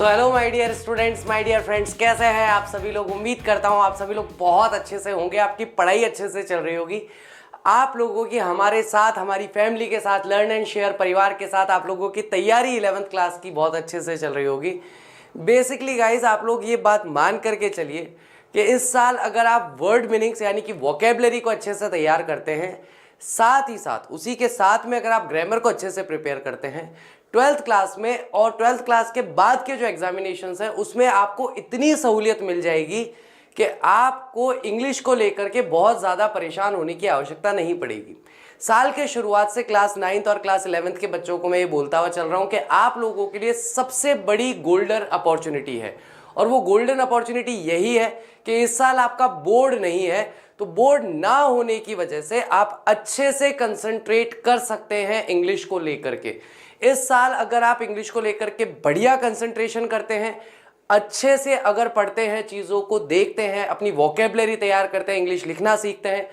So hello my dear students, my dear friends, कैसे हैं आप सभी लोग। उम्मीद करता हूं आप सभी लोग बहुत अच्छे से होंगे, आपकी पढ़ाई अच्छे से चल रही होगी। आप लोगों की हमारे साथ, हमारी फैमिली के साथ, लर्न एंड शेयर परिवार के साथ आप लोगों की तैयारी 11th क्लास की बहुत अच्छे से चल रही होगी। बेसिकली गाइज, आप लोग ये बात मान करके चलिए कि इस साल अगर आप वर्ड मीनिंग्स यानी कि वोकेबलरी को अच्छे से तैयार करते हैं, साथ ही साथ उसी के साथ में अगर आप ग्रामर को अच्छे से प्रिपेयर करते हैं 12th क्लास में, और 12th क्लास के बाद के जो एग्जामिनेशंस हैं उसमें आपको इतनी सहूलियत मिल जाएगी कि आपको इंग्लिश को लेकर के बहुत ज़्यादा परेशान होने की आवश्यकता नहीं पड़ेगी। साल के शुरुआत से क्लास 9th और क्लास 11th के बच्चों को मैं ये बोलता हुआ चल रहा हूँ कि आप लोगों के लिए सबसे बड़ी गोल्डन अपॉर्चुनिटी है, और वो गोल्डन अपॉर्चुनिटी यही है कि इस साल आपका बोर्ड नहीं है, तो बोर्ड ना होने की वजह से आप अच्छे से कंसंट्रेट कर सकते हैं इंग्लिश को लेकर के। इस साल अगर आप इंग्लिश को लेकर के बढ़िया कंसंट्रेशन करते हैं, अच्छे से अगर पढ़ते हैं, चीज़ों को देखते हैं, अपनी वोकेबलरी तैयार करते हैं, इंग्लिश लिखना सीखते हैं,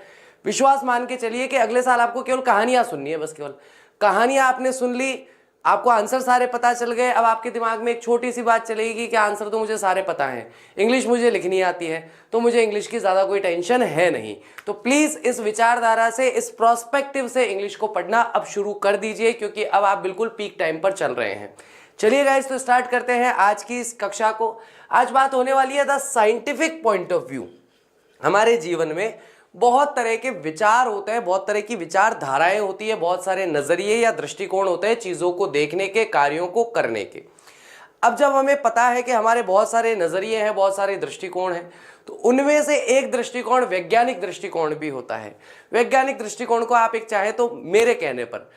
विश्वास मान के चलिए कि अगले साल आपको केवल कहानियां सुननी है। बस केवल कहानियां आपने सुन ली, आपको आंसर सारे पता चल गए। अब आपके दिमाग में एक छोटी सी बात चलेगी कि आंसर तो मुझे सारे पता हैं, इंग्लिश मुझे लिखनी आती है, तो मुझे इंग्लिश की ज़्यादा कोई टेंशन है नहीं। तो प्लीज़ इस विचारधारा से, इस प्रोस्पेक्टिव से इंग्लिश को पढ़ना अब शुरू कर दीजिए, क्योंकि अब आप बिल्कुल पीक टाइम पर चल रहे हैं। चलिए गाइस, तो स्टार्ट करते हैं आज की इस कक्षा को। आज बात होने वाली है the scientific point of view. हमारे जीवन में बहुत तरह के विचार होते हैं, बहुत तरह की विचारधाराएं होती है, बहुत सारे नजरिए या दृष्टिकोण होते हैं चीज़ों को देखने के, कार्यों को करने के। अब जब हमें पता है कि हमारे बहुत सारे नजरिए हैं, बहुत सारे दृष्टिकोण हैं, तो उनमें से एक दृष्टिकोण वैज्ञानिक दृष्टिकोण भी होता है। वैज्ञानिक दृष्टिकोण को आप एक चाहे तो मेरे कहने पर,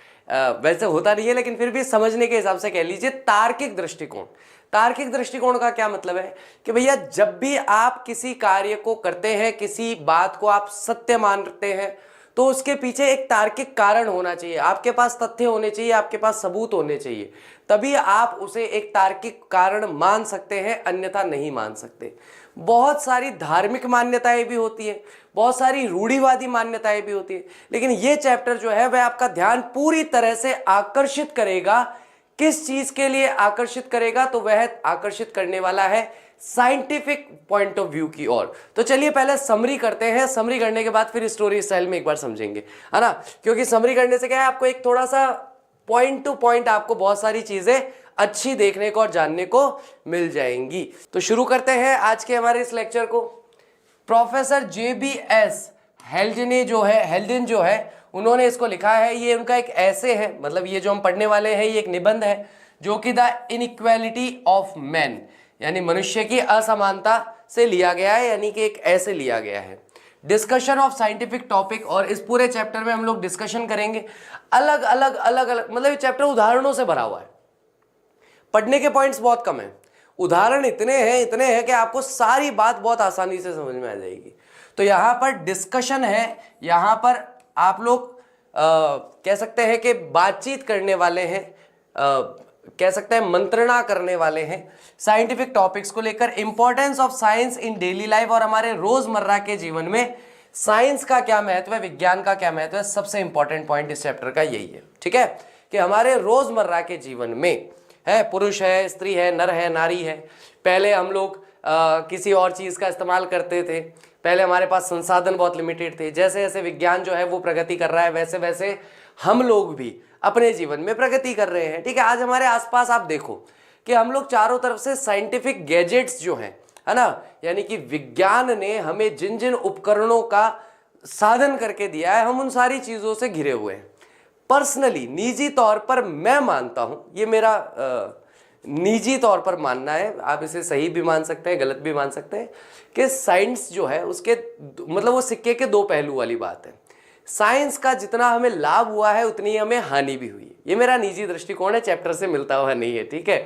वैसे होता नहीं है लेकिन फिर भी समझने के हिसाब से कह लीजिए, तार्किक दृष्टिकोण। तार्किक दृष्टिकोण का क्या मतलब है कि भैया जब भी आप किसी कार्य को करते हैं, किसी बात को आप सत्य मानते हैं, तो उसके पीछे एक तार्किक कारण होना चाहिए, आपके पास तथ्य होने चाहिए, आपके पास सबूत होने चाहिए, तभी आप उसे एक तार्किक कारण मान सकते हैं, अन्यथा नहीं मान सकते। बहुत सारी धार्मिक मान्यताएं भी होती है, बहुत सारी रूढ़िवादी मान्यताएं भी होती है, लेकिन ये चैप्टर जो है वह आपका ध्यान पूरी तरह से आकर्षित करेगा। किस चीज के लिए आकर्षित करेगा? तो वह आकर्षित करने वाला है साइंटिफिक पॉइंट ऑफ व्यू की ओर। तो चलिए पहले समरी करते हैं, समरी करने के बाद फिर स्टोरी स्टाइल में एक बार समझेंगे, है ना। क्योंकि समरी करने से क्या है, आपको एक थोड़ा सा पॉइंट टू पॉइंट आपको बहुत सारी चीजें अच्छी देखने को और जानने को मिल जाएंगी। तो शुरू करते हैं आज के हमारे इस लेक्चर को। प्रोफेसर JBS हेल्डिन जो है उन्होंने इसको लिखा है। ये उनका एक ऐसे है, मतलब ये जो हम पढ़ने वाले हैं ये एक निबंध है, जो कि द इनइक्वालिटी ऑफ मैन यानी मनुष्य की असमानता से लिया गया है, यानी कि एक ऐसे लिया गया है। डिस्कशन ऑफ साइंटिफिक टॉपिक, और इस पूरे चैप्टर में हम लोग डिस्कशन करेंगे अलग अलग, मतलब ये चैप्टर उदाहरणों से भरा हुआ है। पढ़ने के पॉइंट्स बहुत कम है, उदाहरण इतने हैं कि आपको सारी बात बहुत आसानी से समझ में आ जाएगी। तो यहाँ पर डिस्कशन है, यहाँ पर आप लोग कह सकते हैं कि बातचीत करने वाले हैं, कह सकते हैं मंत्रणा करने वाले हैं साइंटिफिक टॉपिक्स को लेकर। Importance of science in daily life, और हमारे रोजमर्रा के जीवन में साइंस का क्या महत्व है, विज्ञान का क्या महत्व है, सबसे इंपॉर्टेंट पॉइंट इस चैप्टर का यही है। ठीक है, कि हमारे रोजमर्रा के जीवन में है, पुरुष है, स्त्री है, नर है, नारी है। पहले हम लोग किसी और चीज का इस्तेमाल करते थे, पहले हमारे पास संसाधन बहुत लिमिटेड थे। जैसे जैसे विज्ञान जो है वो प्रगति कर रहा है, वैसे वैसे हम लोग भी अपने जीवन में प्रगति कर रहे हैं। ठीक है, आज हमारे आसपास आप देखो कि हम लोग चारों तरफ से साइंटिफिक गैजेट्स जो हैं, है ना, यानी कि विज्ञान ने हमें जिन जिन उपकरणों का साधन करके दिया है, हम उन सारी चीजों से घिरे हुए हैं। पर्सनली, निजी तौर पर मैं मानता हूं, ये मेरा निजी तौर पर मानना है, आप इसे सही भी मान सकते हैं, गलत भी मान सकते हैं, कि साइंस जो है उसके मतलब वो सिक्के के दो पहलू वाली बात है। साइंस का जितना हमें लाभ हुआ है उतनी हमें हानि भी हुई है। ये मेरा निजी दृष्टिकोण है, चैप्टर से मिलता हुआ नहीं है। ठीक है,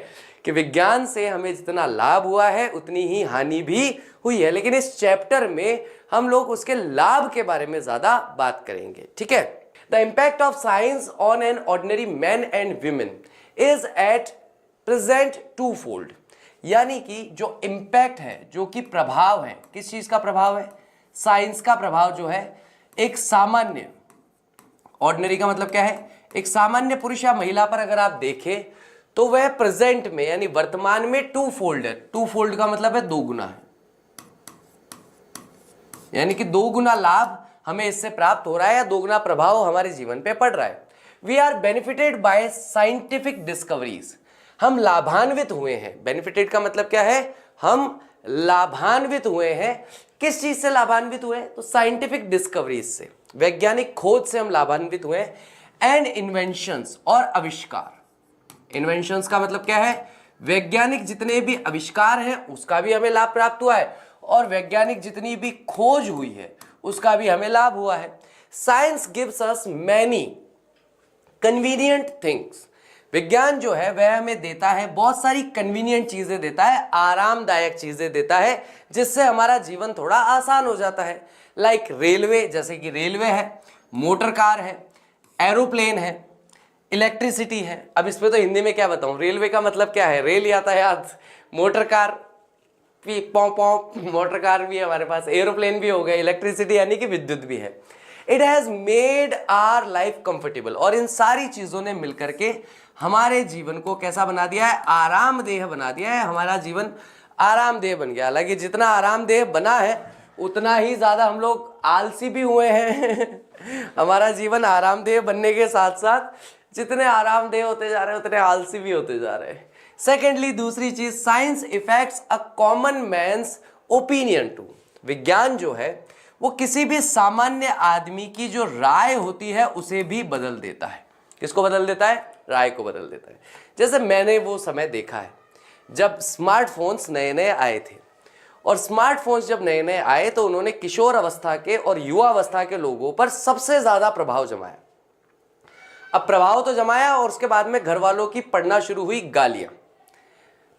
कि विज्ञान से हमें जितना लाभ हुआ है उतनी ही हानि भी हुई है, लेकिन इस चैप्टर में हम लोग उसके लाभ के बारे में ज्यादा बात करेंगे। ठीक है, the impact of science on an ordinary man and women is at present twofold, यानी कि जो इम्पैक्ट है, जो कि प्रभाव है, किस चीज का प्रभाव है, साइंस का प्रभाव जो है एक सामान्य, ऑर्डिनरी का मतलब क्या है, एक सामान्य पुरुष या महिला पर अगर आप देखें तो वह प्रेजेंट में यानी वर्तमान में टू फोल्ड है। टू फोल्ड का मतलब है दो गुना है, यानी कि दो गुना लाभ हमें इससे प्राप्त हो रहा है या दो गुना प्रभाव हमारे जीवन पे पड़ रहा है। We are benefited by scientific discoveries, हम लाभान्वित हुए हैं। बेनिफिटेड का मतलब क्या है, हम लाभान्वित हुए हैं। किस चीज से लाभान्वित हुए? तो साइंटिफिक डिस्कवरीज से, वैज्ञानिक खोज से हम लाभान्वित हुए। एंड इन्वेंशंस, और आविष्कार। इन्वेंशंस का मतलब क्या है, वैज्ञानिक जितने भी आविष्कार हैं उसका भी हमें लाभ प्राप्त हुआ है, और वैज्ञानिक जितनी भी खोज हुई है उसका भी हमें लाभ हुआ है। Science gives us many convenient things, विज्ञान जो है वह हमें देता है बहुत सारी कन्वीनियंट चीजें देता है, आरामदायक चीजें देता है, जिससे हमारा जीवन थोड़ा आसान हो जाता है। लाइक रेलवे, जैसे कि रेलवे है, मोटर कार है, एरोप्लेन है, इलेक्ट्रिसिटी है। अब इस पे तो हिंदी में क्या बताऊं, रेलवे का मतलब क्या है, रेल यातायात, मोटर कार भी, मोटर कार भी है हमारे पास, एरोप्लेन भी हो गया, इलेक्ट्रिसिटी यानी कि विद्युत भी है। It has made our life comfortable, और इन सारी चीजों ने मिलकर के हमारे जीवन को कैसा बना दिया है, आरामदेह बना दिया है। हमारा जीवन आरामदेह बन गया। हालांकि जितना आरामदेह बना है उतना ही ज्यादा हम लोग आलसी भी हुए हैं। हमारा जीवन आरामदेह बनने के साथ साथ जितने आरामदेह होते जा रहे हैं उतने आलसी भी होते जा रहे हैं। सेकेंडली, दूसरी चीज, science effects a common man's opinion too, विज्ञान जो है वो किसी भी सामान्य आदमी की जो राय होती है उसे भी बदल देता है। किसको बदल देता है? राय को बदल देता है। जैसे मैंने वो समय देखा है जब स्मार्टफोन्स नए नए आए थे, और स्मार्टफोन्स जब नए नए आए तो उन्होंने किशोर अवस्था के और युवा अवस्था के लोगों पर सबसे ज्यादा प्रभाव जमाया। अब प्रभाव तो जमाया, और उसके बाद में घर वालों की पड़ना शुरू हुई गालियां।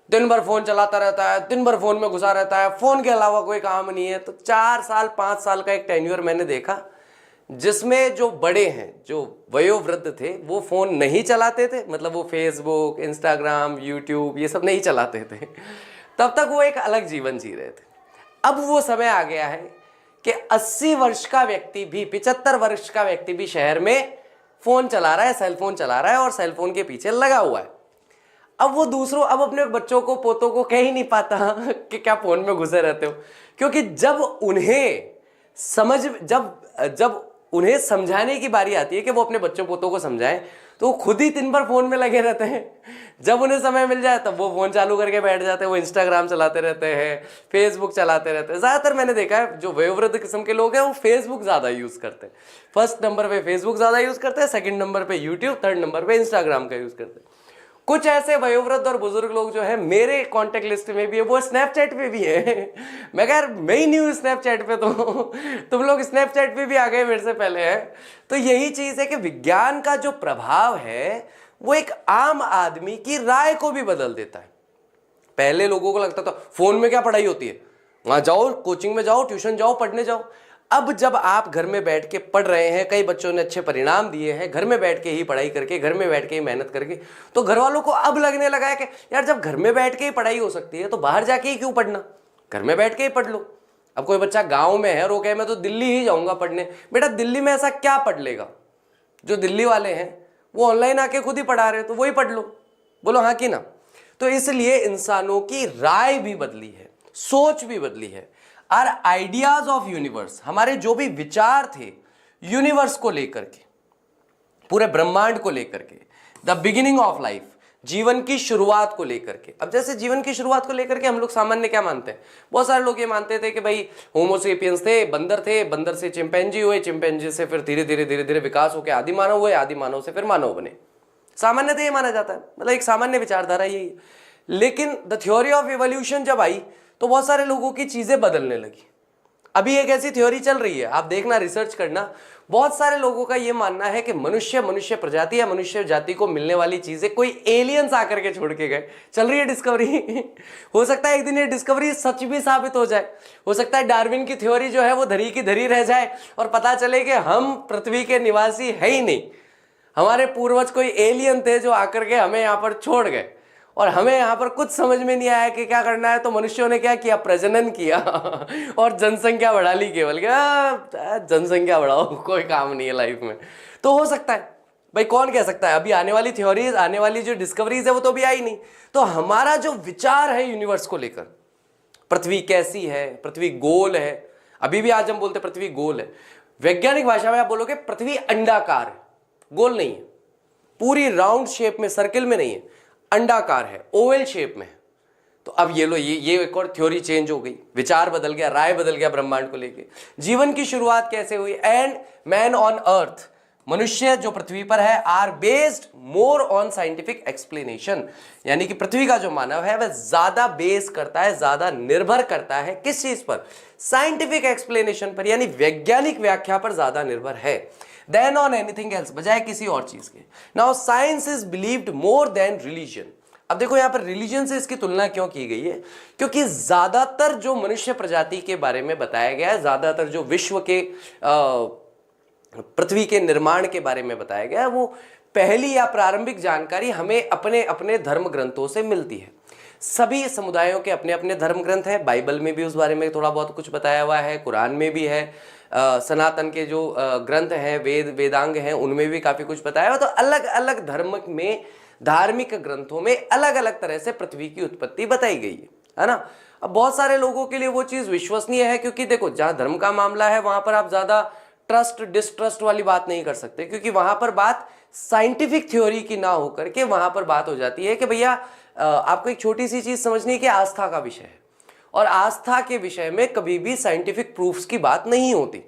दिन भर फोन चलाता रहता है, दिन भर फोन में घुसा रहता है, फोन के अलावा कोई काम नहीं है। तो 4 साल 5 साल का एक टेन्योर मैंने देखा जिसमें जो बड़े हैं, जो वयोवृद्ध थे, वो फोन नहीं चलाते थे, मतलब वो फेसबुक, इंस्टाग्राम, यूट्यूब ये सब नहीं चलाते थे। तब तक वो एक अलग जीवन जी रहे थे। अब वो समय आ गया है कि 80 वर्ष का व्यक्ति भी, 75 वर्ष का व्यक्ति भी शहर में फोन चला रहा है, सेलफोन चला रहा है और सेलफोन के पीछे लगा हुआ है। अब वो दूसरों, अब अपने बच्चों को, पोतों को कह ही नहीं पाता कि क्या फोन में घुसे रहते हो, क्योंकि जब उन्हें समझाने की बारी आती है कि वो अपने बच्चों पोतों को समझाएं, तो वो खुद ही दिन भर फोन में लगे रहते हैं। जब उन्हें समय मिल जाए तब वो फोन चालू करके बैठ जाते हैं, वो इंस्टाग्राम चलाते रहते हैं, फेसबुक चलाते रहते हैं। ज्यादातर मैंने देखा है जो वयोवृद्ध किस्म के लोग हैं वो फेसबुक ज्यादा यूज करते हैं। फर्स्ट नंबर पे फेसबुक ज्यादा यूज करते हैं, सेकंड नंबर पे यूट्यूब, थर्ड नंबर पे इंस्टाग्राम का यूज करते हैं। कुछ ऐसे वयोवृद्ध और बुजुर्ग लोग जो है मेरे कांटेक्ट लिस्ट में भी है, वो स्नैपचैट पे भी है। मैं कह मैं ही नहीं हूँ स्नैपचैट पे, तो तुम लोग स्नैपचैट पे भी आ गए मेरे से पहले है। तो यही चीज है कि विज्ञान का जो प्रभाव है वो एक आम आदमी की राय को भी बदल देता है। पहले लोगों को लगता था फोन में क्या पढ़ाई होती है, वहां जाओ, कोचिंग में जाओ, ट्यूशन जाओ, पढ़ने जाओ। अब जब आप घर में बैठ के पढ़ रहे हैं, कई बच्चों ने अच्छे परिणाम दिए हैं घर में बैठ के ही पढ़ाई करके, घर में बैठ के ही मेहनत करके, तो घर वालों को अब लगने लगा है कि यार जब घर में बैठ के ही पढ़ाई हो सकती है तो बाहर जाके ही क्यों पढ़ना, घर में बैठ के ही पढ़ लो। अब कोई बच्चा गांव में है और वो कहे मैं तो दिल्ली ही जाऊंगा पढ़ने, बेटा दिल्ली में ऐसा क्या पढ़ लेगा? जो दिल्ली वाले हैं वो ऑनलाइन आके खुद ही पढ़ा रहे हैं, तो वही पढ़ लो। बोलो हाँ कि ना? तो इसलिए इंसानों की राय भी बदली है, सोच भी बदली है। आर आइडियाज ऑफ यूनिवर्स, हमारे जो भी विचार थे यूनिवर्स को लेकर के, पूरे ब्रह्मांड को लेकर के, द बिगिनिंग ऑफ लाइफ, जीवन की शुरुआत को लेकर के। अब जैसे जीवन की शुरुआत को लेकर के हम लोग सामान्य क्या मानते हैं, बहुत सारे लोग ये मानते थे कि भाई होमोसेपियंस थे, बंदर से चिंपैंजी हुए, चिंपैंजी से फिर धीरे धीरे विकास होकर आदि मानव हुए, आदि मानव से फिर मानव बने। सामान्यतः ये माना जाता है, मतलब एक सामान्य विचारधारा यही है। लेकिन द थ्योरी ऑफ इवोल्यूशन जब आई तो बहुत सारे लोगों की चीजें बदलने लगी। अभी एक ऐसी थ्योरी चल रही है, आप देखना, रिसर्च करना, बहुत सारे लोगों का यह मानना है कि मनुष्य प्रजाति या मनुष्य जाति को मिलने वाली चीजें कोई एलियंस आकर के छोड़ के गए। चल रही है डिस्कवरी। हो सकता है एक दिन ये डिस्कवरी सच भी साबित हो जाए। हो सकता है डार्विन की थ्योरी जो है वो धरी की धरी रह जाए और पता चले कि हम पृथ्वी के निवासी है ही नहीं, हमारे पूर्वज कोई एलियन थे जो आकर के हमें यहाँ पर छोड़ गए और हमें यहाँ पर कुछ समझ में नहीं आया कि क्या करना है। तो मनुष्यों ने क्या किया, प्रजनन किया और जनसंख्या बढ़ा ली। केवल क्या जनसंख्या बढ़ाओ, कोई काम नहीं है लाइफ में। तो हो सकता है भाई कौन कह सकता है? अभी आने वाली थ्योरीज, आने वाली जो डिस्कवरीज है वो तो अभी आई नहीं। तो हमारा जो विचार है यूनिवर्स को लेकर, पृथ्वी कैसी है, पृथ्वी गोल है, अभी भी आज हम बोलते पृथ्वी गोल है, वैज्ञानिक भाषा में आप बोलोगे पृथ्वी अंडाकार है, गोल नहीं है, पूरी राउंड शेप में, सर्किल में नहीं है, अंडाकार है, ओवल शेप में है। तो अब ये लो, ये एक और थ्योरी चेंज हो गई, विचार बदल गया, राय बदल गया ब्रह्मांड को लेके। जीवन की शुरुआत कैसे हुई? एंड मैन ऑन अर्थ, मनुष्य जो पृथ्वी पर है, are based more on scientific explanation, यानी कि पृथ्वी का जो मानव है वह ज्यादा बेस करता है, ज्यादा निर्भर करता है किस चीज पर? साइंटिफिक एक्सप्लेनेशन पर, यानी वैज्ञानिक व्याख्या पर ज्यादा निर्भर है, देन ऑन एनीथिंग एल्स, बजाय किसी और चीज के। Now science is believed more than religion. अब देखो यहां पर रिलीजन से इसकी तुलना क्यों की गई है? क्योंकि ज्यादातर जो मनुष्य प्रजाति के बारे में बताया गया है, ज्यादातर जो विश्व के पृथ्वी के निर्माण के बारे में बताया गया है, वो पहली या प्रारंभिक जानकारी हमें अपने अपने धर्म ग्रंथों से मिलती है। सभी समुदायों के अपने अपने धर्म ग्रंथ हैं, बाइबल में भी उस बारे में थोड़ा बहुत कुछ बताया हुआ है, कुरान में भी है, सनातन के जो ग्रंथ हैं, वेदांग हैं, उनमें भी काफी कुछ बताया हुआ। तो अलग अलग धर्म में, धार्मिक ग्रंथों में अलग अलग तरह से पृथ्वी की उत्पत्ति बताई गई है ना। अब बहुत सारे लोगों के लिए वो चीज विश्वसनीय है, क्योंकि देखो जहां धर्म का मामला है वहां पर आप ज्यादा ट्रस्ट डिस्ट्रस्ट वाली बात नहीं कर सकते, क्योंकि वहां पर बात साइंटिफिक थ्योरी की ना होकर के वहां पर बात हो जाती है कि भैया आपको एक छोटी सी चीज समझनी है कि आस्था का विषय है, और आस्था के विषय में कभी भी साइंटिफिक प्रूफ्स की बात नहीं होती।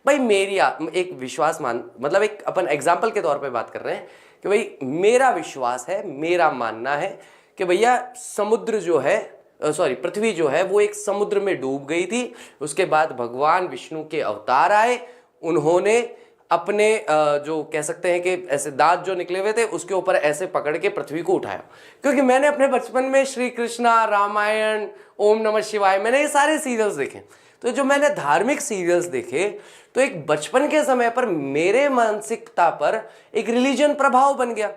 भाई मेरी एक विश्वास मतलब एक अपन एग्जाम्पल के तौर पे बात कर रहे हैं कि भाई मेरा विश्वास है, मेरा मानना है कि भैया समुद्र जो है, पृथ्वी जो है वो एक समुद्र में डूब गई थी, उसके बाद भगवान विष्णु के अवतार आए, उन्होंने अपने जो कह सकते हैं कि ऐसे दांत जो निकले हुए थे उसके ऊपर ऐसे पकड़ के पृथ्वी को उठाया। क्योंकि मैंने अपने बचपन में श्री कृष्णा, रामायण, ओम नमः शिवाय, मैंने ये सारे सीरियल्स देखे। तो जो मैंने धार्मिक सीरियल्स देखे, तो एक बचपन के समय पर मेरे मानसिकता पर एक रिलीजन प्रभाव बन गया,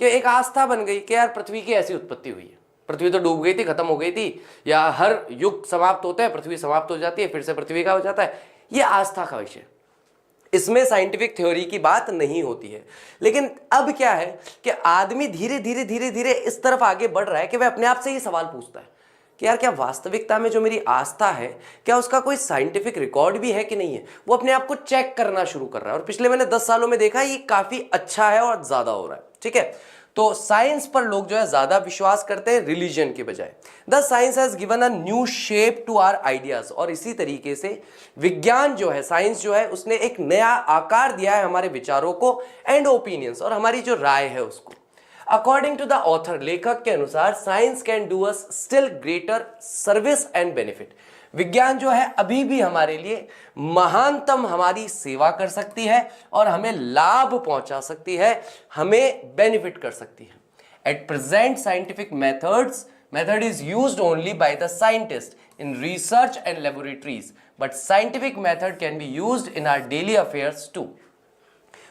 कि एक आस्था बन गई कि यार पृथ्वी की ऐसी उत्पत्ति हुई है, पृथ्वी तो डूब गई थी, खत्म हो गई थी, या हर युग समाप्त होता है, पृथ्वी समाप्त हो जाती है, फिर से पृथ्वी का हो जाता है। ये आस्था का विषय, इसमें साइंटिफिक थ्योरी की बात नहीं होती है। लेकिन अब क्या है कि आदमी धीरे धीरे धीरे धीरे इस तरफ आगे बढ़ रहा है कि वह अपने आप से ये सवाल पूछता है कि यार क्या वास्तविकता में जो मेरी आस्था है, क्या उसका कोई साइंटिफिक रिकॉर्ड भी है कि नहीं है। वो अपने आप को चेक करना शुरू कर रहा है, और पिछले मैंने 10 सालों में देखा ये काफी अच्छा है और ज्यादा हो रहा है। ठीक है, तो साइंस पर लोग जो है ज्यादा विश्वास करते हैं रिलीजन के बजाय। The science has given a new shape to our ideas, और इसी तरीके से विज्ञान जो है, साइंस जो है, उसने एक नया आकार दिया है हमारे विचारों को एंड ओपिनियंस, और हमारी जो राय है उसको। अकॉर्डिंग टू द ऑथर, लेखक के अनुसार, science can do us still greater service and benefit. विज्ञान जो है अभी भी हमारे लिए महानतम हमारी सेवा कर सकती है, और हमें लाभ पहुंचा सकती है, हमें बेनिफिट कर सकती है। At present scientific method is used only by the scientist in research and laboratories, but scientific method can be used in our daily affairs too.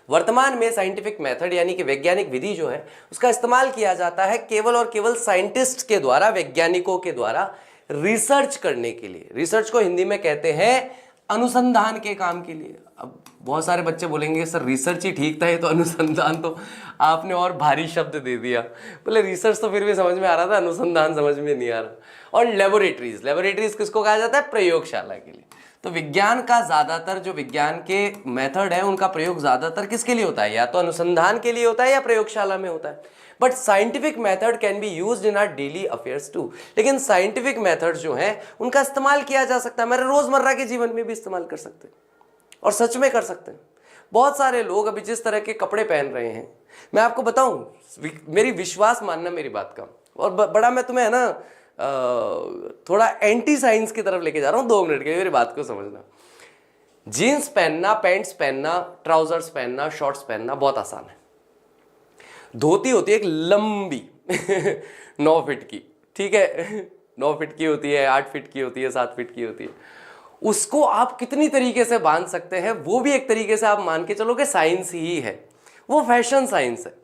वर्तमान में साइंटिफिक मेथड यानी कि वैज्ञानिक विधि जो है उसका इस्तेमाल किया जाता है केवल और केवल साइंटिस्ट के द्वारा, वैज्ञानिकों के द्वारा रिसर्च करने के लिए। रिसर्च को हिंदी में कहते हैं अनुसंधान के काम के लिए। अब बहुत सारे बच्चे बोलेंगे सर रिसर्च ही ठीक था, ये तो अनुसंधान तो आपने और भारी शब्द दे दिया। बोले रिसर्च तो फिर भी समझ में आ रहा था, अनुसंधान समझ में नहीं आ रहा। और लेबोरेटरीज किसको कहा जाता है? प्रयोगशाला के लिए। तो विज्ञान का ज्यादातर जो विज्ञान के मेथड है उनका प्रयोग ज्यादातर किसके लिए होता है? या तो अनुसंधान के लिए होता है या प्रयोगशाला में होता है। But scientific method can be used in our daily affairs too. लेकिन साइंटिफिक मेथड जो है उनका इस्तेमाल किया जा सकता है, हमारे रोजमर्रा के जीवन में भी इस्तेमाल कर सकते हैं, और सच में कर सकते हैं। बहुत सारे लोग अभी जिस तरह के कपड़े पहन रहे हैं, मैं आपको बताऊं, मेरी विश्वास मानना मेरी बात का, और बड़ा मैं तुम्हें है ना थोड़ा एंटी साइंस की तरफ लेके जा रहा हूं, 2 मिनट के लिए मेरी बात को समझना। जीन्स पहनना, पैंट्स पहनना, ट्राउजर्स पहनना, शॉर्ट्स पहनना बहुत आसान है। धोती होती है एक लंबी 9 फीट की, ठीक है, 9 फीट की होती है, 8 फीट की होती है, 7 फीट की होती है। उसको आप कितनी तरीके से बांध सकते हैं, वो भी एक तरीके से आप मान के चलो कि साइंस ही है। वो फैशन साइंस है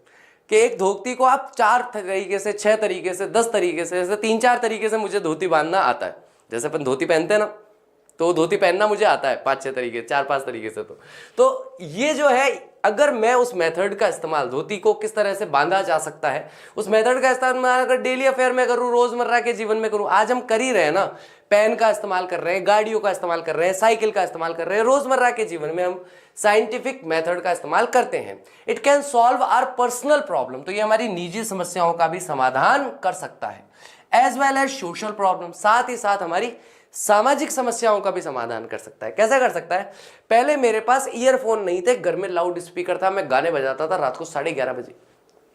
कि एक धोती को आप 4 तरीके से, 6 तरीके से, 10 तरीके से, जैसे 3-4 तरीके से मुझे धोती बांधना आता है। जैसे अपन धोती पहनते हैं ना, तो वो धोती पहनना मुझे आता है 5-6 तरीके, 4-5 तरीके से। तो ये जो है, अगर मैं उस मेथड का इस्तेमाल, धोती को किस तरह से बांधा जा सकता है, उस मेथड का इस्तेमाल अगर डेली अफेयर में करूँ, रोजमर्रा के जीवन में करूँ, आज हम कर ही रहे हैं ना, पेन का इस्तेमाल कर रहे हैं, गाड़ियों का इस्तेमाल कर रहे हैं, साइकिल का इस्तेमाल कर रहे हैं, रोजमर्रा के जीवन में हम साइंटिफिक मेथड का इस्तेमाल करते हैं। It can solve our personal problem, तो ये हमारी निजी समस्याओं का भी समाधान कर सकता है, as well as social problem, साथ ही साथ हमारी सामाजिक समस्याओं का भी समाधान कर सकता है। कैसे कर सकता है? पहले मेरे पास ईयरफोन नहीं थे, घर में लाउड स्पीकर था, मैं गाने बजाता था रात को 11:30 बजे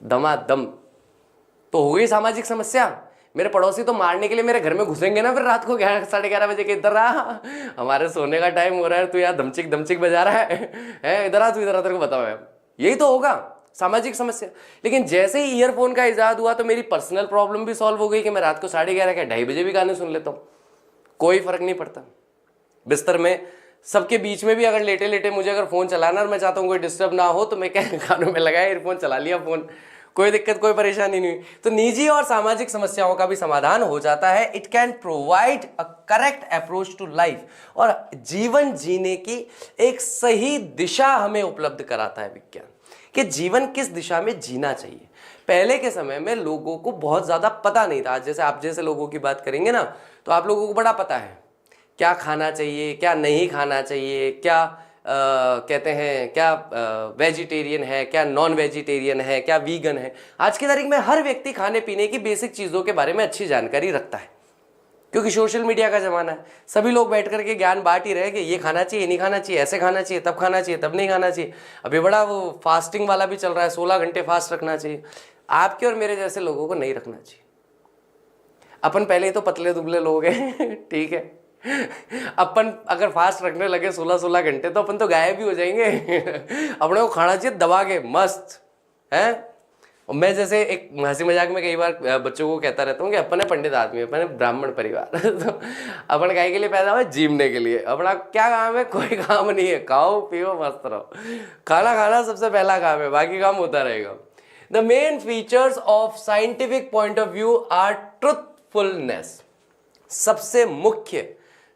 दमादम, तो हो गई सामाजिक समस्या। मेरे पड़ोसी तो मारने के लिए मेरे घर में घुसेंगे ना फिर रात को 11-11:30 बजे के, इधर रहा, हमारे सोने का टाइम हो रहा है, तू यार धमचिक धमचिक बजा रहा है, इधर आ, तू इधर आ, तेरे को बताओ यार, यही तो होगा सामाजिक समस्या। लेकिन जैसे ही ईयरफोन का इजाद हुआ तो मेरी पर्सनल प्रॉब्लम भी सॉल्व हो गई कि मैं रात को 11:30 क्या 2:30 बजे भी गाने सुन लेता हूँ, कोई फर्क नहीं पड़ता। बिस्तर में सबके बीच में भी अगर लेटे लेटे मुझे अगर फोन चलाना और मैं चाहता हूँ कोई डिस्टर्ब ना हो, तो मैं क्या कानों में लगाया, ईयरफोन चला लिया, फोन, कोई दिक्कत कोई परेशानी नहीं हुई। तो निजी और सामाजिक समस्याओं का भी समाधान हो जाता है। It can provide a correct approach to life, और जीवन जीने की एक सही दिशा हमें उपलब्ध कराता है विज्ञान, कि जीवन किस दिशा में जीना चाहिए। पहले के समय में लोगों को बहुत ज़्यादा पता नहीं था। आज जैसे आप जैसे लोगों की बात करेंगे ना, तो आप लोगों को बड़ा पता है क्या खाना चाहिए, क्या नहीं खाना चाहिए, क्या कहते हैं, क्या वेजिटेरियन है, क्या नॉन वेजिटेरियन है, क्या वीगन है। आज की तारीख में हर व्यक्ति खाने पीने की बेसिक चीज़ों के बारे में अच्छी जानकारी रखता है, क्योंकि सोशल मीडिया का ज़माना है। सभी लोग बैठ करके ज्ञान बांट ही रहे कि ये खाना चाहिए, नहीं खाना चाहिए, ऐसे खाना चाहिए, तब खाना चाहिए, तब नहीं खाना चाहिए। अभी बड़ा वो फास्टिंग वाला भी चल रहा है, 16 घंटे फास्ट रखना चाहिए। आपके और मेरे जैसे लोगों को नहीं रखना चाहिए। अपन पहले ही तो पतले दुबले लोग हैं ठीक है, अपन अगर फास्ट रखने लगे 16-16 घंटे तो अपन तो गायब भी हो जाएंगे अपने को खाना चाहिए दबा के मस्त है। और मैं जैसे एक हंसी मजाक में कई बार बच्चों को कहता रहता हूँ कि अपन है पंडित आदमी, अपन है ब्राह्मण परिवार तो अपन गाय के लिए पैदा हुआ, जीवने के लिए। अपना क्या काम है? कोई काम नहीं है, खाओ पियो मस्त रहो। खाना खाना सबसे पहला काम है, बाकी काम होता रहेगा। The main features of scientific point of view are truthfulness. सबसे मुख्य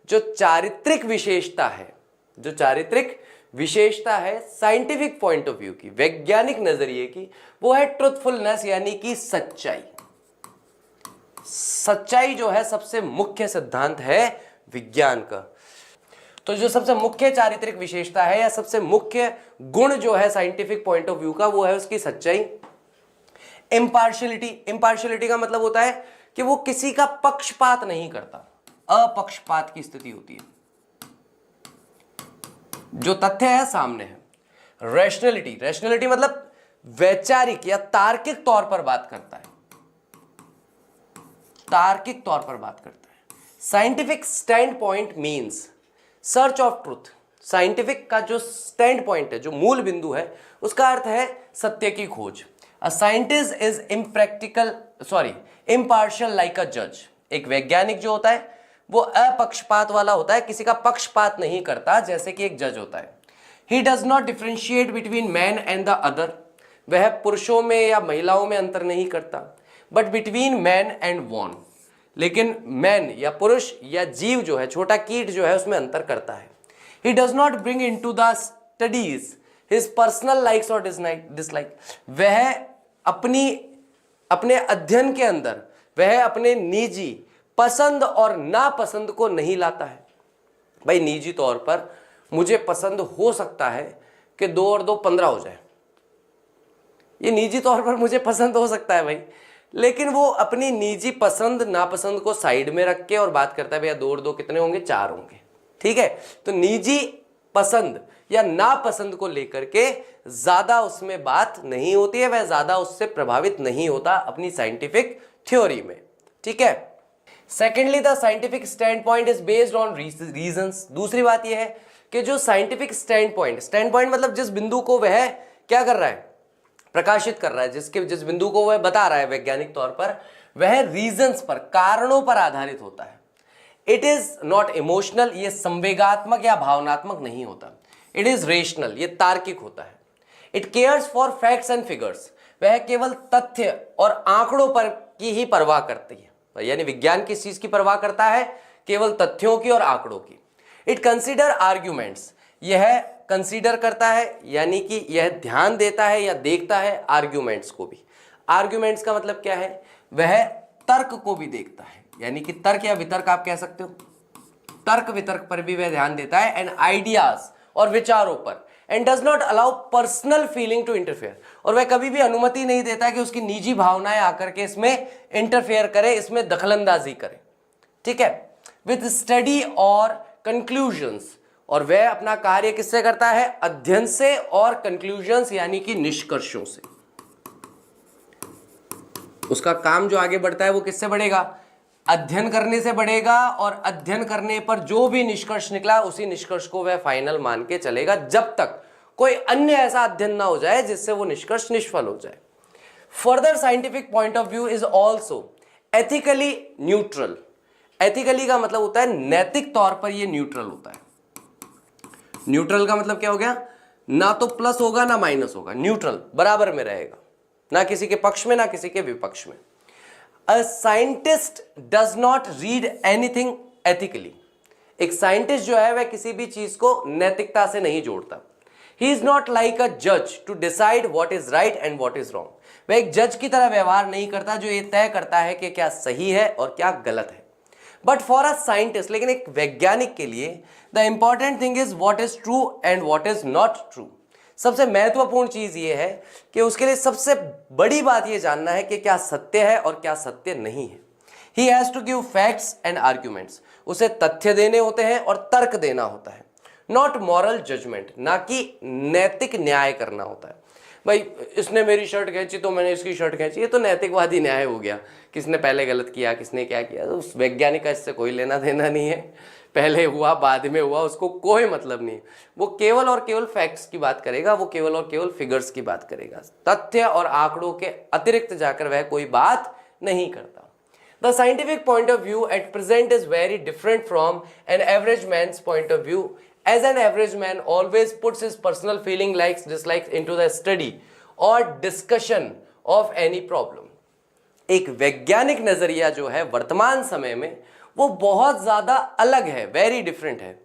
जो चारित्रिक विशेषता है, जो चारित्रिक विशेषता है साइंटिफिक पॉइंट ऑफ व्यू की, वैज्ञानिक नजरिए की, वो है ट्रुथफुलनेस, यानी कि सच्चाई। सच्चाई जो है सबसे मुख्य सिद्धांत है विज्ञान का। तो जो सबसे मुख्य चारित्रिक विशेषता है या सबसे मुख्य गुण जो है साइंटिफिक पॉइंट ऑफ व्यू का, वो है उसकी सच्चाई। इम्पार्शियलिटी, इम्पार्शियलिटी का मतलब होता है कि वो किसी का पक्षपात नहीं करता, अपक्षपात की स्थिति होती है, जो तथ्य है सामने है। रैशनैलिटी, रैशनैलिटी मतलब वैचारिक या तार्किक तौर पर बात करता है, तार्किक तौर पर बात करता है। Scientific stand point means search of truth. Scientific का जो स्टैंड पॉइंट है, जो मूल बिंदु है, उसका अर्थ है सत्य की खोज। A scientist is impartial like a जज। एक वैज्ञानिक जो होता है वो अपक्षपात वाला होता है, किसी का पक्षपात नहीं करता जैसे कि एक जज होता है। He does not differentiate between man and the other. वह पुरुषों में या महिलाओं में अंतर नहीं करता, but between man and woman. लेकिन मैन या पुरुष या जीव जो है, छोटा कीट जो है, उसमें अंतर करता है। He does not bring into the studies his personal likes और डिसलाइक। वह अपने अध्ययन के अंदर वह अपने निजी पसंद और नापसंद को नहीं लाता है। भाई निजी तौर पर मुझे पसंद हो सकता है कि 2 और 2 15 हो जाए, ये निजी तौर पर मुझे पसंद हो सकता है भाई, लेकिन वो अपनी निजी पसंद नापसंद को साइड में रख के और बात करता है भैया 2 और 2 कितने होंगे? 4 होंगे। ठीक है, तो निजी पसंद या नापसंद को लेकर के ज्यादा उसमें बात नहीं होती है, वह ज्यादा उससे प्रभावित नहीं होता अपनी साइंटिफिक थ्योरी में। ठीक है। Secondly the scientific stand point is based on reasons. दूसरी बात यह है कि जो साइंटिफिक स्टैंड पॉइंट मतलब जिस बिंदु को वह क्या कर रहा है? प्रकाशित कर रहा है, जिस बिंदु को वह बता रहा है वैज्ञानिक तौर पर, वह रीजंस पर, कारणों पर आधारित होता है। इट इज नॉट इमोशनल, ये संवेगात्मक या भावनात्मक नहीं होता। इट इज रेशनल, ये तार्किक होता है। It cares for facts and figures, वह केवल तथ्य और आंकड़ों पर की ही परवाह करती है, यानी विज्ञान किस चीज की परवाह करता है? केवल तथ्यों की और आंकड़ों की। इट कंसिडर आर्ग्यूमेंट्स, यह कंसीडर करता है यानी कि यह ध्यान देता है या देखता है आर्ग्यूमेंट्स को भी। आर्ग्यूमेंट्स का मतलब क्या है, वह तर्क को भी देखता है, यानी कि तर्क या वितर्क आप कह सकते हो, तर्क वितर्क पर भी वह ध्यान देता है, एंड आइडियाज और विचारों पर, and does not allow personal feeling to interfere, और वह कभी भी अनुमति नहीं देता कि उसकी निजी भावनाएं आकर के इसमें इंटरफेयर करे, इसमें दखलंदाजी करे, ठीक है, विद स्टडी और कंक्लूजन्स, और वह अपना कार्य किससे करता है, अध्ययन से और कंक्लूजन्स यानी कि निष्कर्षों से। उसका काम जो आगे बढ़ता है वो किससे बढ़ेगा, अध्ययन करने से बढ़ेगा, और अध्ययन करने पर जो भी निष्कर्ष निकला उसी निष्कर्ष को वह फाइनल मान के चलेगा, जब तक कोई अन्य ऐसा अध्ययन ना हो जाए जिससे वो निष्कर्ष निष्फल हो जाए। Further scientific point of view is also ethically neutral. Ethically का मतलब होता है नैतिक तौर पर ये न्यूट्रल होता है। न्यूट्रल का मतलब क्या हो गया, ना तो प्लस होगा ना माइनस होगा, न्यूट्रल बराबर में रहेगा, ना किसी के पक्ष में ना किसी के विपक्ष में। A scientist does not read anything ethically. एक साइंटिस्ट जो है वह किसी भी चीज को नैतिकता से नहीं जोड़ता। He is not like a जज to decide what is right and what is wrong. वह एक जज की तरह व्यवहार नहीं करता जो ये तय करता है कि क्या सही है और क्या गलत है। बट फॉर अ साइंटिस्ट, लेकिन एक वैज्ञानिक के लिए the important thing is what is true and what is not true. सबसे महत्वपूर्ण चीज ये है कि उसके लिए सबसे बड़ी बात ये जानना है कि क्या सत्य है और क्या सत्य नहीं है। He has to give facts and arguments. उसे तथ्य देने होते हैं और तर्क देना होता है। नॉट मॉरल जजमेंट, ना कि नैतिक न्याय करना होता है। भाई इसने मेरी शर्ट खींची तो मैंने इसकी शर्ट खींची, ये तो नैतिकवादी न्याय हो गया, किसने पहले गलत किया किसने क्या किया, तो उस वैज्ञानिक का इससे कोई लेना देना नहीं है। पहले हुआ बाद में हुआ उसको कोई मतलब नहीं। वो केवल और केवल फैक्ट्स की बात करेगा, वो केवल और केवल फिगर्स की बात करेगा। तथ्य और आंकड़ों के अतिरिक्त जाकर वह कोई बात नहीं करता। The scientific point of view at present is very different from an average man's point of view, as an average man always puts his personal feeling, likes, dislikes into the study or discussion of any problem. एक वैज्ञानिक नजरिया जो है वर्तमान समय में वो बहुत ज्यादा अलग है, वेरी डिफरेंट है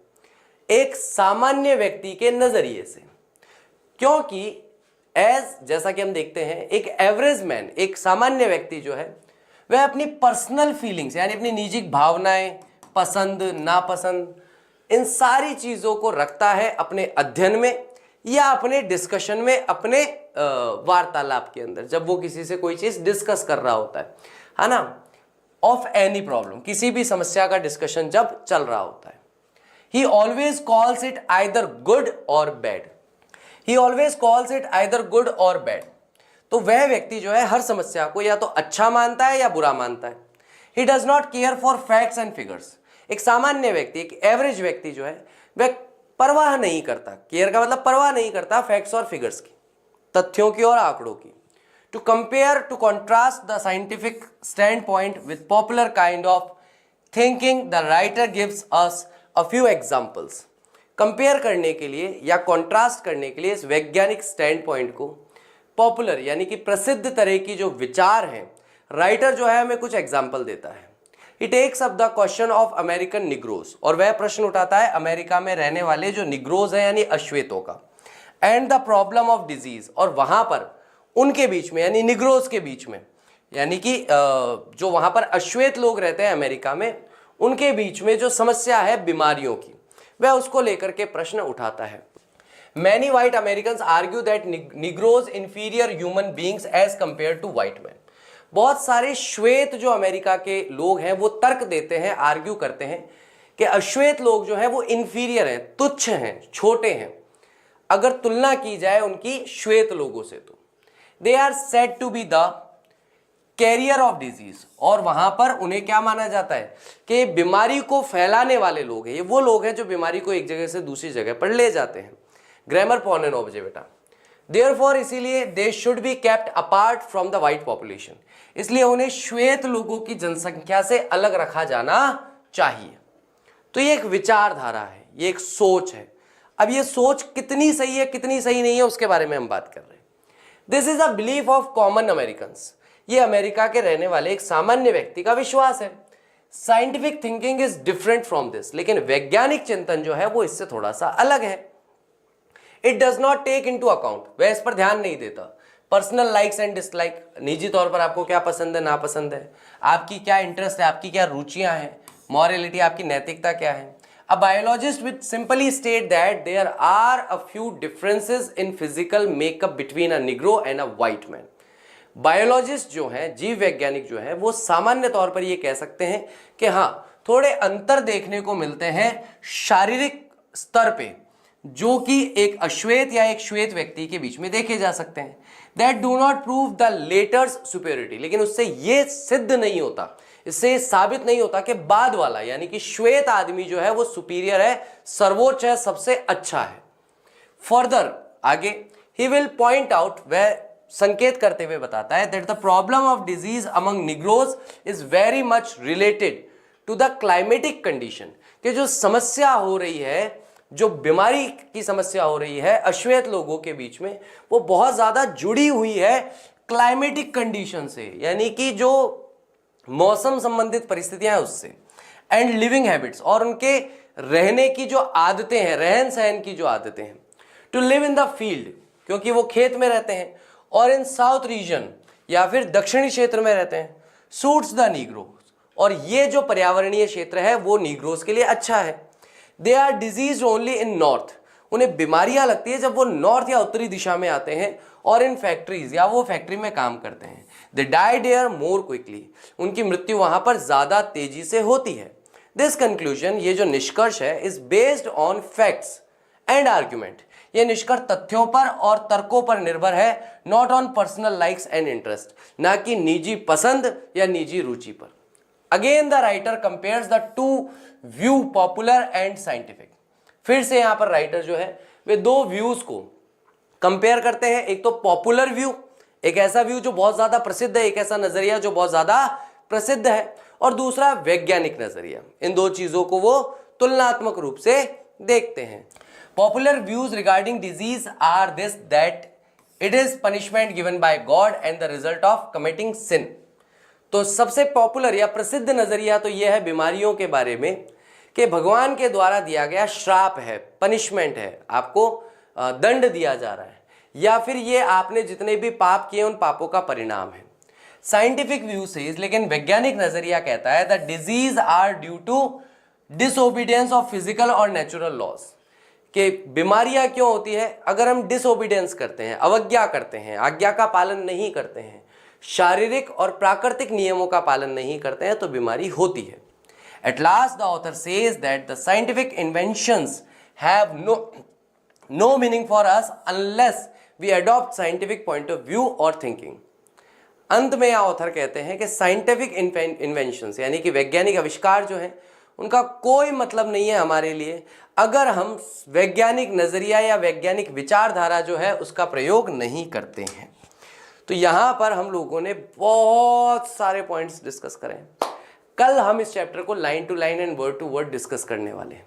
एक सामान्य व्यक्ति के नजरिए से, क्योंकि जैसा कि हम देखते हैं एक एवरेज मैन, एक सामान्य व्यक्ति जो है वह अपनी पर्सनल फीलिंग्स यानी अपनी निजी भावनाएं, पसंद नापसंद, इन सारी चीजों को रखता है अपने अध्ययन में या अपने डिस्कशन में, अपने वार्तालाप के अंदर, जब वो किसी से कोई चीज डिस्कस कर रहा होता है ना, ऑफ एनी प्रॉब्लम, किसी भी समस्या का डिस्कशन जब चल रहा होता है। He always calls it either good or bad. He always calls it either good or bad. तो वह व्यक्ति जो है हर समस्या को या तो अच्छा मानता है या बुरा मानता है। He does not care for facts and figures. एक सामान्य व्यक्ति, एक एवरेज व्यक्ति जो है वह परवाह नहीं करता, केयर का मतलब परवाह नहीं करता फैक्ट्स और फिगर्स की, तथ्यों की और आंकड़ों की। To compare, to contrast the scientific stand point with popular kind of thinking, the writer gives us a few examples. Compare करने के लिए या कॉन्ट्रास्ट करने के लिए इस वैज्ञानिक स्टैंड पॉइंट को पॉपुलर यानी कि प्रसिद्ध तरह की जो विचार हैं, राइटर जो है हमें कुछ एग्जाम्पल देता है। He takes up the question of American Negroes, और वह प्रश्न उठाता है अमेरिका में रहने वाले जो निग्रोज हैं यानी अश्वेतों का, and the problem of disease, और वहां पर उनके बीच में यानी निग्रोज के बीच में यानी कि जो वहां पर अश्वेत लोग रहते हैं अमेरिका में, उनके बीच में जो समस्या है बीमारियों की, वह उसको लेकर के प्रश्न उठाता है। Many white Americans argue that Negroes inferior human beings as compared to white men. बहुत सारे श्वेत जो अमेरिका के लोग हैं वो तर्क देते हैं, आर्ग्यू करते हैं कि अश्वेत लोग जो हैं वो इंफीरियर हैं, तुच्छ हैं, छोटे हैं अगर तुलना की जाए उनकी श्वेत लोगों से। तो they are said to be the carrier of disease, और वहां पर उन्हें क्या माना जाता है कि बीमारी को फैलाने वाले लोग हैं, ये वो लोग हैं जो बीमारी को एक जगह से दूसरी जगह पर ले जाते हैं। ग्रामर पॉन एन ऑब्जे बेटा। देयरफॉर इसीलिए they should be kept apart from the white population, इसलिए उन्हें श्वेत लोगों की जनसंख्या से अलग रखा जाना चाहिए। तो ये एक विचारधारा है, ये एक सोच है। अब ये सोच कितनी सही है कितनी सही नहीं है उसके बारे में हम बात कर रहे हैं। This is a belief of common Americans, ये अमेरिका के रहने वाले एक सामान्य व्यक्ति का विश्वास है। Scientific thinking is different from this, लेकिन वैज्ञानिक चिंतन जो है वो इससे थोड़ा सा अलग है। It does not take into account, वह इस पर ध्यान नहीं देता। पर्सनल लाइक्स एंड डिसलाइक, निजी तौर पर आपको क्या पसंद है नापसंद है, आपकी क्या इंटरेस्ट है, आपकी क्या रुचियां हैं, मॉरलिटी, आपकी नैतिकता क्या है। A biologist would simply state that there are a few differences in physical makeup between a Negro and a white man. Biologist जो हैं, जीव वैज्ञानिक जो हैं, वो सामान्य तौर पर ये कह सकते हैं कि हाँ, थोड़े अंतर देखने को मिलते हैं शारीरिक स्तर पे, जो कि एक अश्वेत या एक श्वेत व्यक्ति के बीच में देखे जा सकते हैं। That do not prove the letters superiority, लेकिन उससे ये सिद्ध नहीं होता, इससे साबित नहीं होता कि बाद वाला यानी कि श्वेत आदमी जो है वो सुपीरियर है, सर्वोच्च है, सबसे अच्छा है। फर्दर आगे ही विल पॉइंट आउट, वह संकेत करते हुए बताता है that the problem of disease among Negroes is very much related to the climatic condition, कि जो समस्या हो रही है, जो बीमारी की समस्या हो रही है अश्वेत लोगों के बीच में, वो बहुत ज्यादा जुड़ी हुई है क्लाइमेटिक कंडीशन से, यानी कि जो मौसम संबंधित परिस्थितियां हैं उससे, एंड लिविंग हैबिट्स, और उनके रहने की जो आदतें हैं, रहन सहन की जो आदतें हैं। To live in the field, क्योंकि वो खेत में रहते हैं, और इन साउथ रीजन या फिर दक्षिणी क्षेत्र में रहते हैं, सूट्स द नीग्रोज, और ये जो पर्यावरणीय क्षेत्र है वो नीग्रोज के लिए अच्छा है। They are disease only in north, उन्हें बीमारियां लगती है जब वो नॉर्थ या उत्तरी दिशा में आते हैं और इन फैक्ट्रीज या वो फैक्ट्री में काम करते हैं। They die there more quickly, उनकी मृत्यु वहां पर ज्यादा तेजी से होती है। दिस कंक्लूजन, ये जो निष्कर्ष है, is based on facts and argument, ये निष्कर्ष तथ्यों पर और तर्कों पर निर्भर है, not on personal likes and interest, ना कि निजी पसंद या निजी रुचि पर। Again the writer compares the two view, popular and scientific. फिर से यहां पर राइटर जो है वे दो व्यूज को कंपेयर करते हैं। एक तो पॉपुलर व्यू, एक ऐसा व्यू जो बहुत ज्यादा प्रसिद्ध है, एक ऐसा नजरिया जो बहुत ज्यादा प्रसिद्ध है, और दूसरा वैज्ञानिक नजरिया। इन दो चीजों को वो तुलनात्मक रूप से देखते हैं। Popular views regarding disease are this, that it is punishment given by God and the result of committing sin. तो सबसे पॉपुलर या प्रसिद्ध नजरिया तो यह है बीमारियों के बारे में कि भगवान के द्वारा दिया गया श्राप है, पनिशमेंट है, आपको दंड दिया जा रहा है, या फिर ये आपने जितने भी पाप किए उन पापों का परिणाम है। साइंटिफिक व्यू से, लेकिन वैज्ञानिक नजरिया कहता है that disease are due to disobedience of physical और नेचुरल लॉज, कि बीमारियां क्यों होती है? अगर हम डिसओबीडियंस करते हैं, अवज्ञा करते हैं, आज्ञा का पालन नहीं करते हैं, शारीरिक और प्राकृतिक नियमों का पालन नहीं करते हैं, तो बीमारी होती है। At last, the author says that the scientific inventions have no meaning for us unless we adopt scientific point of view or thinking. अंत में यह ऑथर कहते हैं कि साइंटिफिक इन्वेंशंस यानी कि वैज्ञानिक आविष्कार जो हैं उनका कोई मतलब नहीं है हमारे लिए अगर हम वैज्ञानिक नजरिया या वैज्ञानिक विचारधारा जो है उसका प्रयोग नहीं करते हैं। तो यहाँ पर हम लोगों ने बहुत सारे पॉइंट्स डिस्कस करें। कल हम इस चैप्टर को line to line and word to word discuss करने वाले हैं।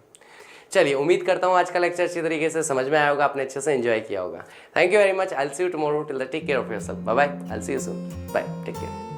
चलिए, उम्मीद करता हूँ आज का लेक्चर अच्छी तरीके से समझ में आया होगा, आपने अच्छे से एंजॉय किया होगा। Thank you very much. I will see you tomorrow. Till then take care of yourself. Bye bye. I will see you soon. Bye. Take care.